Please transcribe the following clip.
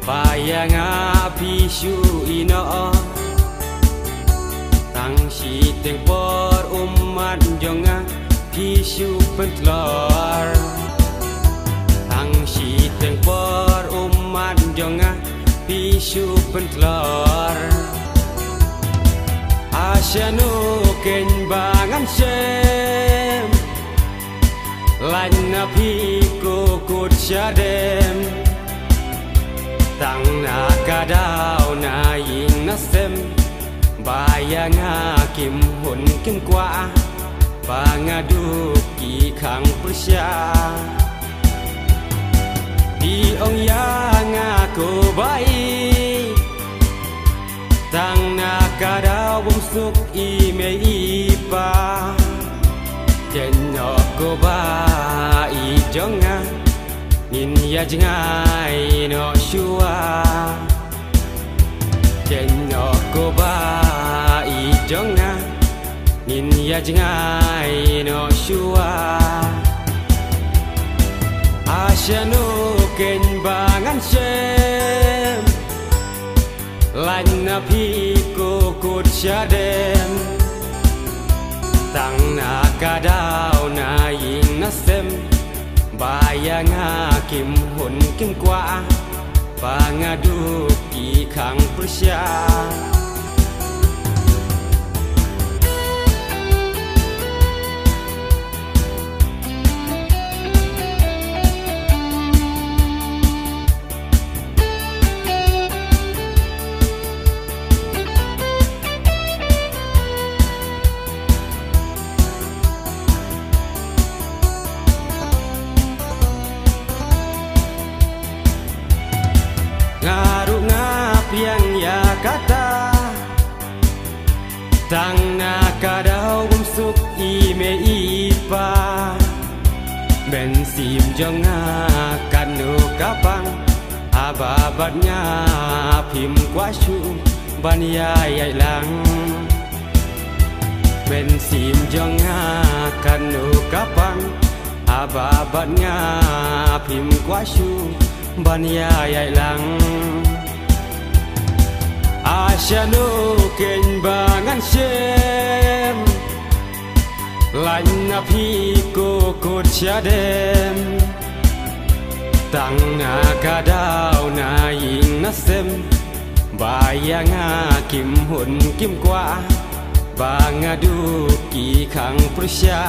bayang apisu ino tang si tempor umat jonga pisu pentlor tang si tempor umat jonga pisu pentlor asyanu ken bangan sem lain napi kukut syadem tang nakadau na ying nasem bayang hakim hun kim kwa pangaduki kang persya di ong yang aku baik tang nakadau bumsuk ime ipa jenyo ko ba i jonga nin ya jengai no shua jenyo ko ba i jonga nin ya jengai no shua asyanu ken bangan sem lan napi ko kut syadem tang nakadau na ying nasem bayang hakim hun kim kwa pangaduki kang persya yang ya kata tang nakadau bumsuk ime ipa bensim jonga kanu kapang ababatnya pim kwasyu banya yai lang bensim jonga kanu kapang ababatnya pim kwasyu banya yai lang asyanu ken bangan sem lain napi kukut syadem tang nakadau na ying nasem bayang hakim hun kim kwa bangaduki kang persya